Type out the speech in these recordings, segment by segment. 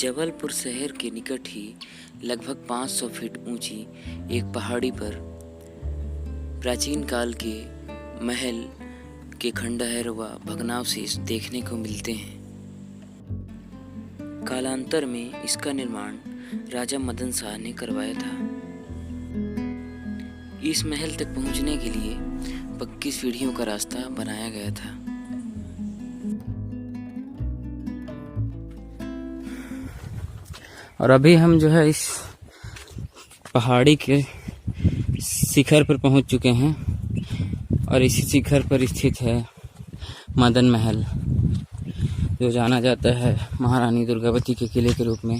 जबलपुर शहर के निकट ही लगभग 500 फीट ऊंची एक पहाड़ी पर प्राचीन काल के महल के खंडहर व भग्नावशेष देखने को मिलते हैं। कालांतर में इसका निर्माण राजा मदन शाह ने करवाया था। इस महल तक पहुंचने के लिए पक्की सीढ़ियों का रास्ता बनाया गया था। और अभी हम जो है इस पहाड़ी के शिखर पर पहुंच चुके हैं और इसी शिखर पर स्थित है मदन महल, जो जाना जाता है महारानी दुर्गावती के किले के रूप में।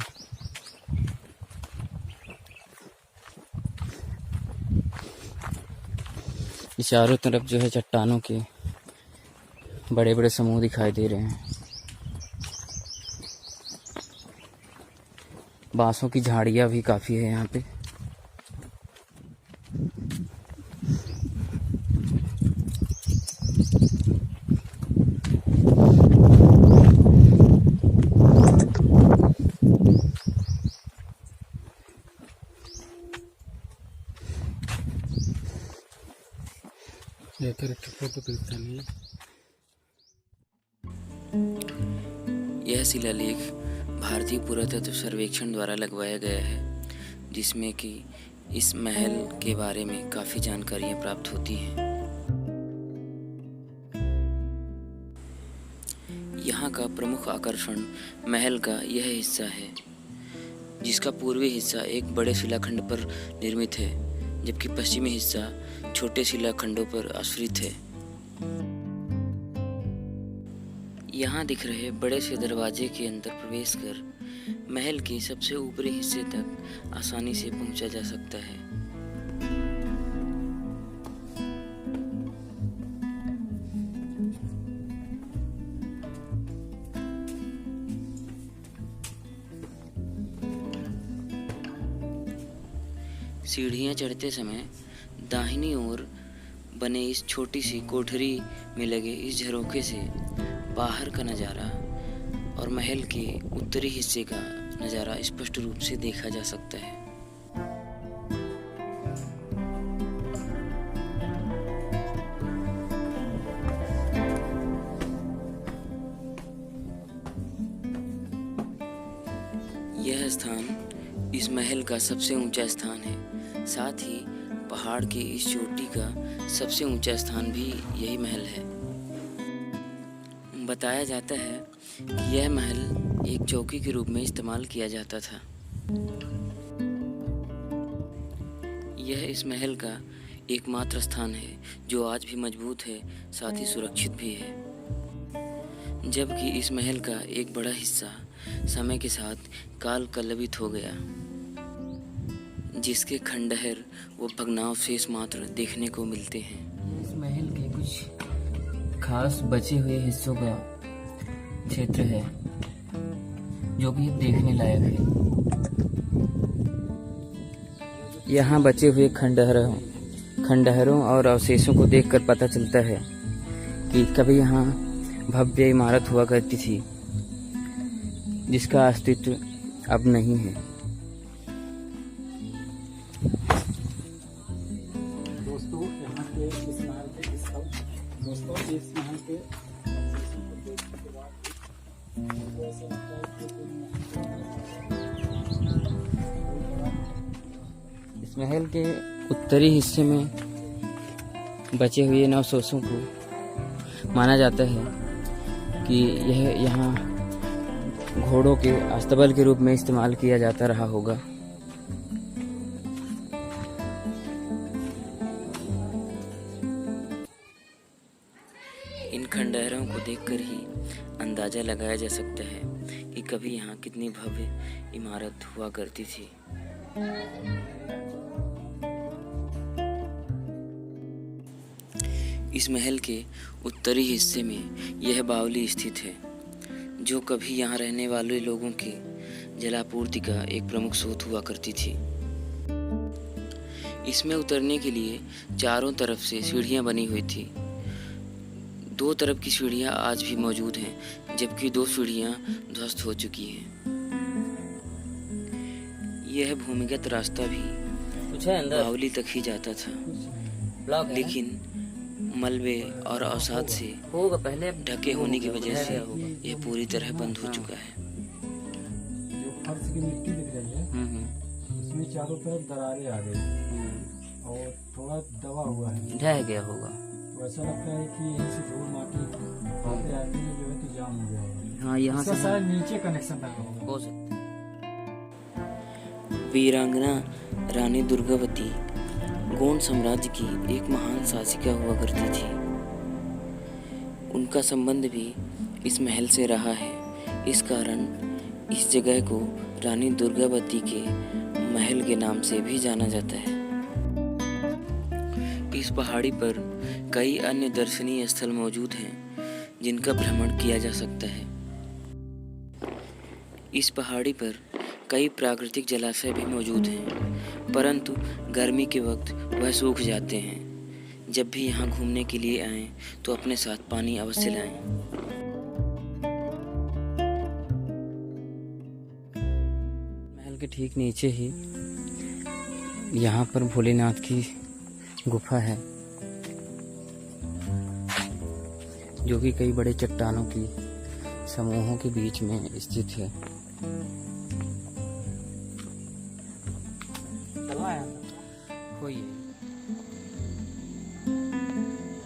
इस चारों तरफ जो है चट्टानों के बड़े बड़े समूह दिखाई दे रहे हैं। बांसों की झाड़ियाँ भी काफ़ी है यहाँ पे। यह शिलालेख भारतीय पुरातत्व सर्वेक्षण द्वारा लगवाया गया है, जिसमें कि इस महल के बारे में काफ़ी जानकारियाँ प्राप्त होती हैं। यहाँ का प्रमुख आकर्षण महल का यह हिस्सा है, जिसका पूर्वी हिस्सा एक बड़े शिलाखंड पर निर्मित है, जबकि पश्चिमी हिस्सा छोटे शिलाखंडों पर आश्रित है। यहाँ दिख रहे बड़े से दरवाजे के अंदर प्रवेश कर महल के सबसे ऊपरी हिस्से तक आसानी से पहुंचा जा सकता है। सीढ़ियाँ चढ़ते समय दाहिनी ओर बने इस छोटी सी कोठरी में लगे इस झरोखे से बाहर का नज़ारा और महल के उत्तरी हिस्से का नज़ारा स्पष्ट रूप से देखा जा सकता है। यह स्थान इस महल का सबसे ऊंचा स्थान है। साथ ही पहाड़ की इस चोटी का सबसे ऊंचा स्थान भी यही महल है। बताया जाता है कि यह महल एक चौकी के रूप में इस्तेमाल किया जाता था। यह इस महल का एकमात्र स्थान है जो आज भी मजबूत है, साथ ही सुरक्षित भी है। जबकि इस महल का एक बड़ा हिस्सा समय के साथ काल कलवित हो गया, जिसके खंडहर व भग्नावशेष मात्र देखने को मिलते हैं। इस महल के कुछ खास बचे हुए हिस्सों का क्षेत्र है जो कि देखने लायक है। यहाँ बचे हुए खंडहरों और अवशेषों को देखकर पता चलता है कि कभी यहाँ भव्य इमारत हुआ करती थी, जिसका अस्तित्व अब नहीं है। इस महल के उत्तरी हिस्से में बचे हुए अवशेषों को माना जाता है कि यह यहाँ घोड़ों के अस्तबल के रूप में इस्तेमाल किया जाता रहा होगा। इन खंडहरों को देखकर ही अंदाजा लगाया जा सकता है कि कभी यहाँ कितनी भव्य इमारत हुआ करती थी। इस महल के उत्तरी हिस्से में यह बावली स्थित है, जो कभी यहाँ रहने वाले लोगों की जलापूर्ति का एक प्रमुख स्रोत हुआ करती थी। इसमें उतरने के लिए चारों तरफ से सीढ़ियाँ बनी हुई थी। दो तरफ की सीढ़ियाँ आज भी मौजूद हैं, जबकि दो सीढ़ियाँ ध्वस्त हो चुकी हैं। यह भूमिगत रास्ता भी कुछ है अंदर बावली तक ही जाता था, ब्लॉक है लेकिन मलबे और अवसाद से होगा पहले ढके होने की वजह से होगा। यह पूरी तरह बंद हो चुका है। जो फर्श की मिट्टी दिख रही है उसमें चारों तरफ दरारें आ गई और थोड़ा दबा हुआ है, ढह गया होगा। तो ऐसा लगता है कि यहीं से धूल माटी आते आते जो है कि जाम हो गया होगा। हाँ यहाँ इसका से शायद नीचे कनेक्शन रहा होगा। हो सकता वीरांगना रानी दुर्गावती गोंड साम्राज्य की एक महान शासिका हुआ करती थी। उनका संबंध भी इस महल से रहा है। इस कारण इस जगह को रानी दुर्गावती के महल के नाम से भी जाना जाता है। इस पहाड़ी पर कई अन्य दर्शनीय स्थल मौजूद हैं जिनका भ्रमण किया जा सकता है। इस पहाड़ी पर कई प्राकृतिक जलाशय भी मौजूद हैं, परंतु गर्मी के वक्त वह सूख जाते हैं। जब भी यहाँ घूमने के लिए आएं तो अपने साथ पानी अवश्य लाएं। महल के ठीक नीचे ही यहाँ पर भोलेनाथ की गुफा है, जो कि कई बड़े चट्टानों की समूहों के बीच में स्थित है।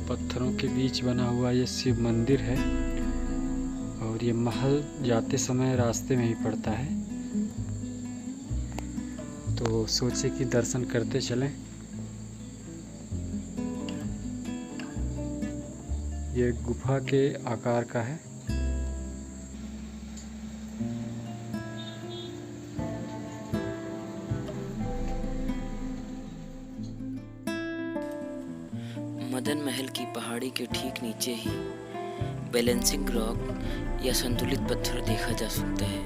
पत्थरों के बीच बना हुआ ये शिव मंदिर है और ये महल जाते समय रास्ते में ही पड़ता है, तो सोचे कि दर्शन करते चलें। ये गुफा के आकार का है। मदन महल की पहाड़ी के ठीक नीचे ही बैलेंसिंग रॉक या संतुलित पत्थर देखा जा सकता है।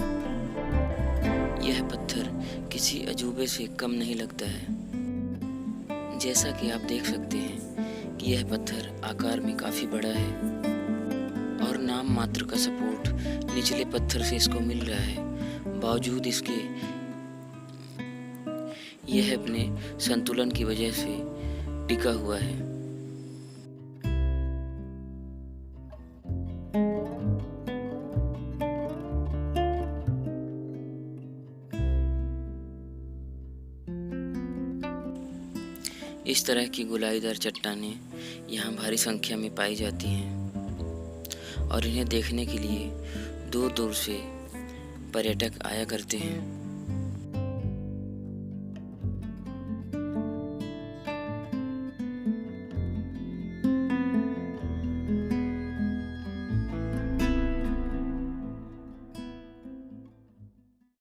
यह पत्थर किसी अजूबे से कम नहीं लगता है। जैसा कि आप देख सकते हैं कि यह पत्थर आकार में काफ़ी बड़ा है और नाम मात्र का सपोर्ट निचले पत्थर से इसको मिल रहा है। बावजूद इसके यह अपने संतुलन की वजह से टिका हुआ है। इस तरह की गोलाईदार चट्टानें यहाँ भारी संख्या में पाई जाती हैं और इन्हें देखने के लिए दूर दूर से पर्यटक आया करते हैं।